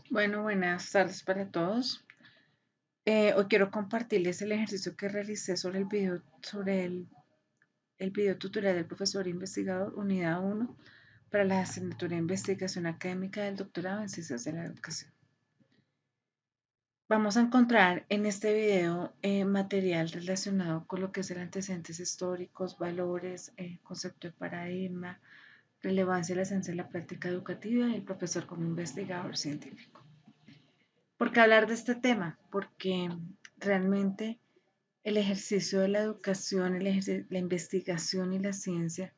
Bueno, buenas tardes para todos. Hoy quiero compartirles el ejercicio que realicé sobre el video tutorial del profesor investigador Unidad 1 para la asignatura de Investigación Académica del Doctorado en Ciencias de la Educación. Vamos a encontrar en este video material relacionado con lo que es el antecedentes históricos, valores, concepto de paradigma, relevancia de la ciencia en la práctica educativa y el profesor como investigador científico. ¿Por qué hablar de este tema? Porque realmente el ejercicio de la educación, la investigación y la ciencia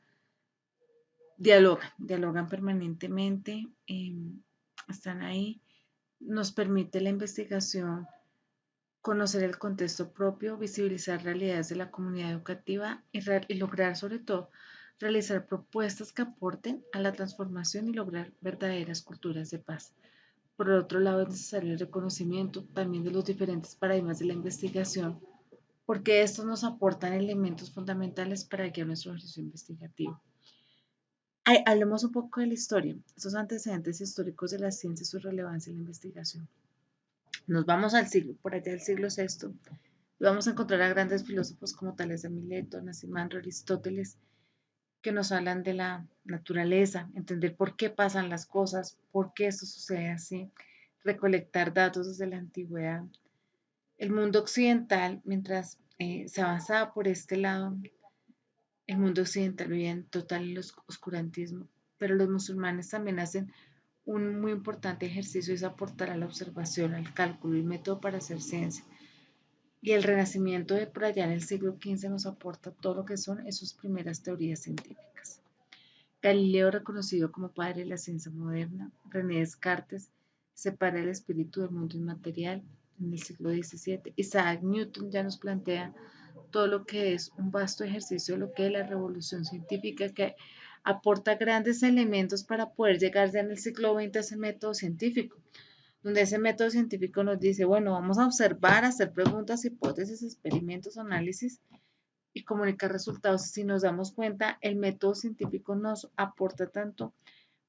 dialogan permanentemente, están ahí. Nos permite la investigación conocer el contexto propio, visibilizar realidades de la comunidad educativa y lograr sobre todo realizar propuestas que aporten a la transformación y lograr verdaderas culturas de paz. Por otro lado, es necesario el reconocimiento también de los diferentes paradigmas de la investigación, porque estos nos aportan elementos fundamentales para guiar nuestro ejercicio investigativo. Hablemos un poco de la historia, esos antecedentes históricos de la ciencia y su relevancia en la investigación. Nos vamos al siglo, por allá del siglo VI, y vamos a encontrar a grandes filósofos como Tales de Mileto, Anaximandro, Aristóteles, que nos hablan de la naturaleza, entender por qué pasan las cosas, por qué esto sucede así, recolectar datos desde la antigüedad. El mundo occidental, mientras se avanzaba por este lado, el mundo occidental vivía en total oscurantismo, pero los musulmanes también hacen un muy importante ejercicio, es aportar a la observación, al cálculo, el método para hacer ciencia. Y el renacimiento de por allá en el siglo XV nos aporta todo lo que son esas primeras teorías científicas. Galileo, reconocido como padre de la ciencia moderna, René Descartes, separa el espíritu del mundo inmaterial en el siglo XVII. Isaac Newton ya nos plantea todo lo que es un vasto ejercicio de lo que es la revolución científica que aporta grandes elementos para poder llegar ya en el siglo XX a ese método científico, donde ese método científico nos dice, bueno, vamos a observar, hacer preguntas, hipótesis, experimentos, análisis y comunicar resultados. Si nos damos cuenta, el método científico nos aporta tanto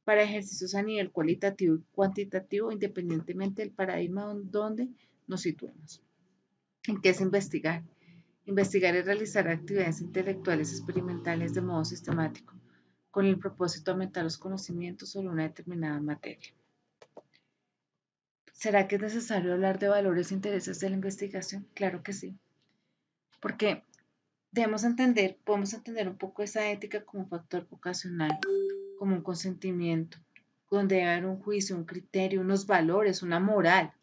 para ejercicios a nivel cualitativo y cuantitativo, independientemente del paradigma donde nos situemos. ¿En qué es investigar? Investigar es realizar actividades intelectuales experimentales de modo sistemático, con el propósito de aumentar los conocimientos sobre una determinada materia. ¿Será que es necesario hablar de valores e intereses de la investigación? Claro que sí, porque podemos entender un poco esa ética como un factor vocacional, como un consentimiento, donde debe haber un juicio, un criterio, unos valores, una moral.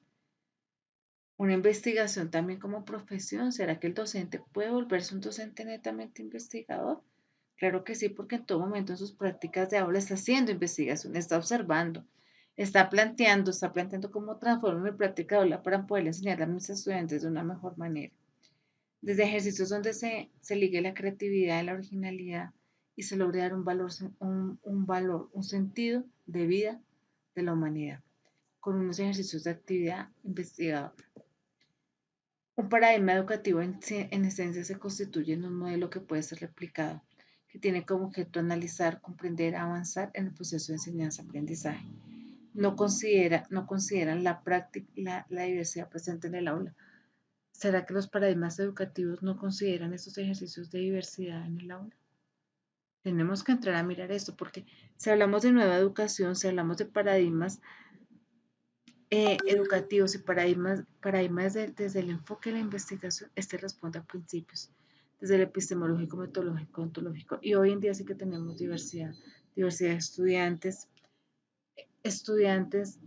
Una investigación también como profesión. ¿Será que el docente puede volverse un docente netamente investigador? Claro que sí, porque en todo momento en sus prácticas de aula está haciendo investigación, está observando, está planteando cómo transformar mi práctica de aula para poder enseñar a mis estudiantes de una mejor manera. Desde ejercicios donde se ligue la creatividad y la originalidad y se logre dar un sentido de vida de la humanidad, con unos ejercicios de actividad investigadora. Un paradigma educativo en esencia se constituye en un modelo que puede ser replicado, que tiene como objeto analizar, comprender, avanzar en el proceso de enseñanza-aprendizaje. No consideran la diversidad presente en el aula. ¿Será que los paradigmas educativos no consideran estos ejercicios de diversidad en el aula? Tenemos que entrar a mirar esto, porque si hablamos de nueva educación, si hablamos de paradigmas educativos y paradigmas desde el enfoque de la investigación, este responde a principios, desde el epistemológico, metodológico, ontológico. Y hoy en día sí que tenemos diversidad de estudiantes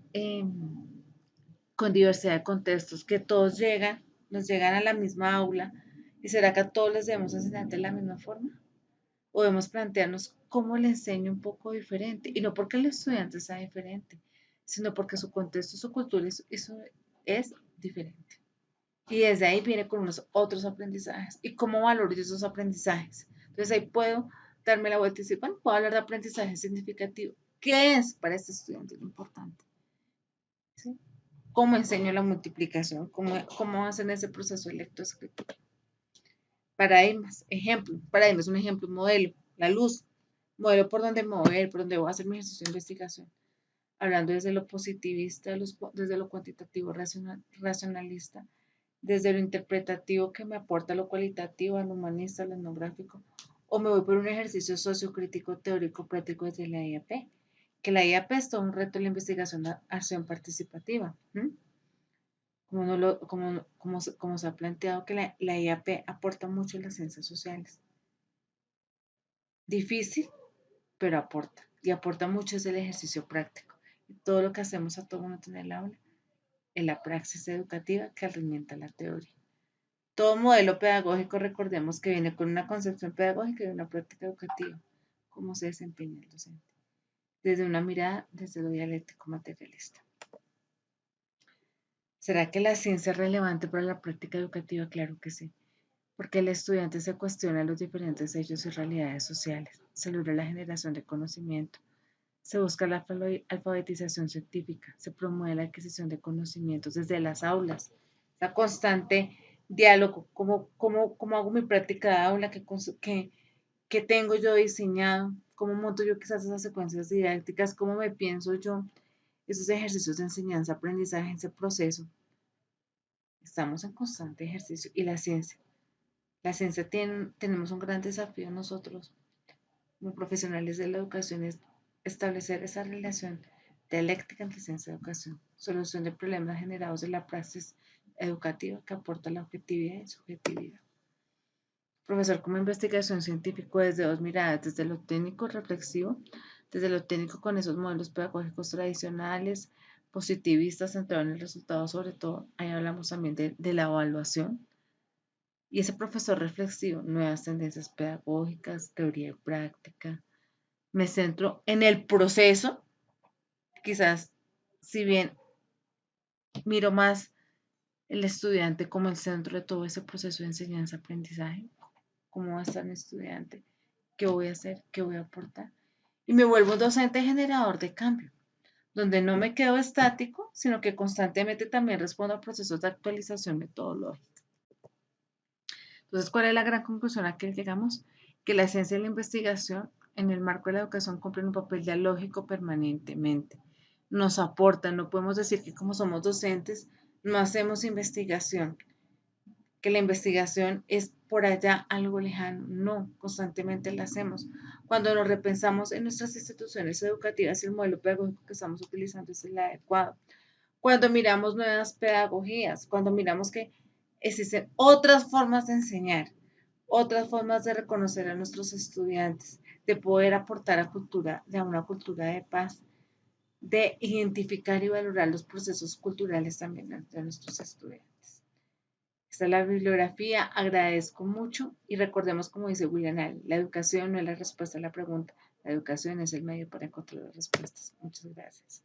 con diversidad de contextos, que todos nos llegan a la misma aula. ¿Y será que a todos les debemos enseñar de la misma forma? O debemos plantearnos cómo le enseño un poco diferente, y no porque el estudiante sea diferente, sino porque su contexto, su cultura es diferente. Y desde ahí viene con unos otros aprendizajes. ¿Y cómo valoro esos aprendizajes? Entonces ahí puedo darme la vuelta y decir, bueno, puedo hablar de aprendizaje significativo. ¿Qué es para este estudiante lo importante? ¿Sí? ¿Cómo enseño la multiplicación? ¿Cómo hacen ese proceso de lectoescritura? Paradigmas es un ejemplo, un modelo, la luz, modelo por donde mover, por donde voy a hacer mi ejercicio de investigación. hablando desde lo positivista, desde lo cuantitativo racionalista, desde lo interpretativo que me aporta lo cualitativo, al humanista, al etnográfico, o me voy por un ejercicio sociocrítico, teórico, práctico desde la IAP, que la IAP es todo un reto de la investigación de acción participativa. Como, no lo, como se ha planteado que la IAP aporta mucho en las ciencias sociales. Difícil, pero aporta. Y aporta mucho es el ejercicio práctico. Y todo lo que hacemos a todo momento en el aula es la praxis educativa que alimenta la teoría. Todo modelo pedagógico, recordemos que viene con una concepción pedagógica y una práctica educativa. Cómo se desempeña el docente. Desde una mirada, desde lo dialéctico materialista. ¿Será que la ciencia es relevante para la práctica educativa? Claro que sí. Porque el estudiante se cuestiona los diferentes hechos y realidades sociales, se logra la generación de conocimiento, se busca la alfabetización científica, se promueve la adquisición de conocimientos desde las aulas, la constante diálogo, cómo hago mi práctica de aula, qué tengo yo diseñado, cómo monto yo quizás esas secuencias didácticas, cómo me pienso yo, esos ejercicios de enseñanza, aprendizaje, ese proceso. Estamos en constante ejercicio y la ciencia. Tenemos un gran desafío nosotros como profesionales de la educación es establecer esa relación dialéctica entre ciencia y educación, solución de problemas generados de la praxis educativa que aporta la objetividad y subjetividad. Profesor como investigación científico desde dos miradas, desde lo técnico reflexivo, desde lo técnico con esos modelos pedagógicos tradicionales, positivistas, centrados en el resultado sobre todo, ahí hablamos también de la evaluación, y ese profesor reflexivo, nuevas tendencias pedagógicas, teoría y práctica. Me centro en el proceso, quizás si bien miro más el estudiante como el centro de todo ese proceso de enseñanza-aprendizaje, cómo va a estar mi estudiante, qué voy a hacer, qué voy a aportar. Y me vuelvo un docente generador de cambio, donde no me quedo estático, sino que constantemente también respondo a procesos de actualización metodológica. Entonces, ¿cuál es la gran conclusión a que llegamos? Que la ciencia y la investigación en el marco de la educación cumplen un papel dialógico permanentemente. Nos aportan, no podemos decir que como somos docentes no hacemos investigación, que la investigación es por allá algo lejano. No, constantemente la hacemos. Cuando nos repensamos en nuestras instituciones educativas, el modelo pedagógico que estamos utilizando es el adecuado. Cuando miramos nuevas pedagogías, cuando miramos que existen otras formas de enseñar, otras formas de reconocer a nuestros estudiantes, de poder aportar a una cultura de paz, de identificar y valorar los procesos culturales también de nuestros estudiantes. Esta es la bibliografía, agradezco mucho y recordemos como dice William Allen, la educación no es la respuesta a la pregunta, la educación es el medio para encontrar las respuestas. Muchas gracias.